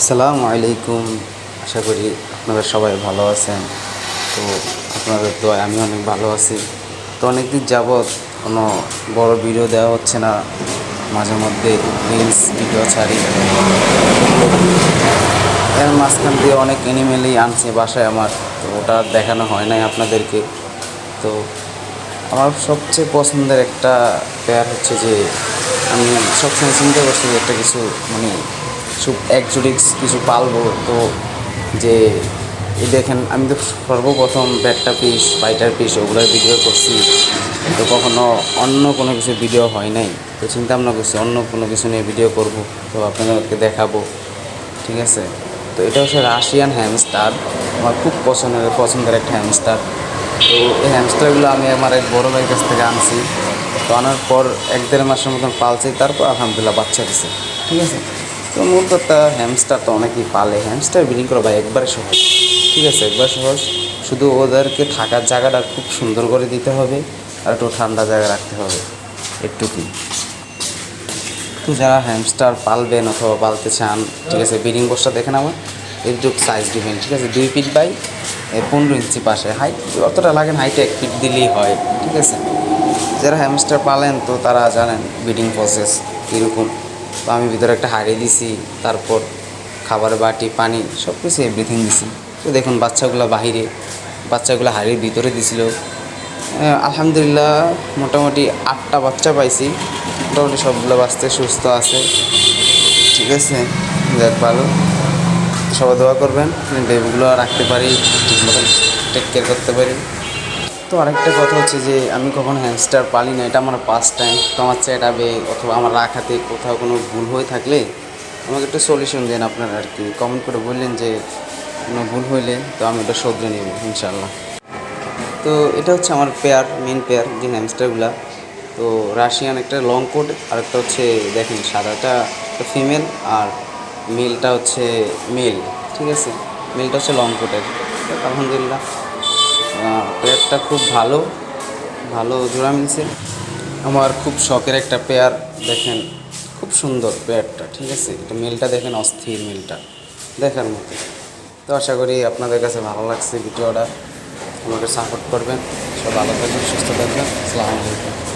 আসসালামু আলাইকুম। আশা করি আপনারা সবাই ভালো আছেন। তো আপনাদের দোয়ায় আমি অনেক ভালো আছি। তো অনেক দিন যাবৎ কোনো বড় ভিডিও দেওয়া হচ্ছে না, মাঝে মধ্যে রিলস ভিডিও ছাড়ি। এর মাঝখান দিয়ে অনেক অ্যানিমেলই আনছে বাসায় আমার, তো ওটা আর দেখানো হয় নাই আপনাদেরকে। তো আমার সবচেয়ে পছন্দের একটা পেয়ার হচ্ছে যে আমি সবসময় চিন্তা করছি যে একটা কিছু মানে একজোটিক্স কিছু পালবো। তো যে এই দেখেন, আমি তো সর্বপ্রথম ব্যাটটা পিস ফাইটার পিস ওগুলোর ভিডিও করছি, তো কখনো অন্য কোনো কিছু ভিডিও হয় নাই। তো চিন্তা ভাবনা করছি অন্য কোনো কিছু নিয়ে ভিডিও করব, তো আপনাদেরকে দেখাবো। ঠিক আছে, তো এটা হচ্ছে রাশিয়ান হ্যামস্টার। আমার খুব পছন্দের একটা হ্যামস্টার। তো এই হ্যামস্টারগুলো আমি আমার এক বড় ভাইয়ের কাছ থেকে আনছি। তো আনার পর 1-1.5 মাসের মতন পালছি, তারপর আলহামদুলিল্লাহ বাচ্চা দিছে। ঠিক আছে, তো মূল কথা হ্যামস্টার তো অনেকেই পালে, হ্যামস্টার ব্রিডিং করা ভাই একবারে সহজ। ঠিক আছে, একবার সহজ। শুধু ওদেরকে থাকার জায়গাটা খুব সুন্দর করে দিতে হবে, আর একটু ঠান্ডা জায়গায় রাখতে হবে, একটুকুই। তো যারা হ্যামস্টার পালবেন অথবা পালতে চান, ঠিক আছে, ব্রিডিং বক্সটা দেখেন আমার একটু সাইজ দিবেন। ঠিক আছে, 2 ফিট বাই 15 ইঞ্চি পাশে হাইট, অতটা লাগেন, হাইটে 1 ফিট দিলেই হয়। ঠিক আছে, যারা হ্যামস্টার পালেন তো তারা জানেন ব্রিডিং প্রসেস কীরকম। তো আমি ভিতরে একটা হাঁড়ি দিছি, তারপর খাবার বাটি পানি সব কিছু এভরিথিং দিছি। তো দেখুন বাচ্চাগুলো হাঁড়ির ভিতরে দিছিল। আলহামদুলিল্লাহ মোটামুটি 8টা বাচ্চা পাইছি, মোটামুটি সবগুলো বাচ্চা সুস্থ আছে। ঠিক আছে, যাক ভালো। সবাই দোয়া করবেন বেবিগুলো রাখতে পারি, ঠিক মতন টেক কেয়ার করতে পারি। তো আরেকটা কথা হচ্ছে যে আমি কখনো হ্যামস্টার পালি না, এটা আমার ফার্স্ট টাইম। তো আমার চ্যাটাবে অথবা আমার রাখাতে কোথাও কোনো ভুল হয়ে থাকলে আমাকে একটা সলিউশন দেন আপনারা, আর কি কমেন্ট করে বললেন যে কোনো ভুল হইলে, তো আমি ওটা শুধরে নেব ইনশাল্লাহ। তো এটা হচ্ছে আমার মেন পেয়ার যে হ্যামস্টারগুলা। তো রাশিয়ান একটা লং কোট, আর একটা হচ্ছে দেখেন সাদাটা একটা ফিমেল, আর মেলটা হচ্ছে মেল। ঠিক আছে, মেলটা হচ্ছে লং কোটের। আলহামদুলিল্লাহ পেয়ারটা খুব ভালো ভালো জোড়া মিলছে। আমার খুব শখের একটা পেয়ার, দেখেন খুব সুন্দর পেয়ারটা। ঠিক আছে, এটা মেলটা দেখেন, অস্থির মেলটা দেখার মতো। তো আশা করি আপনাদের কাছে ভালো লাগছে ভিডিওটা, আমাকে সাপোর্ট করবেন। সব ভালো থাকবেন, সুস্থ থাকবেন। আসসালামু আলাইকুম।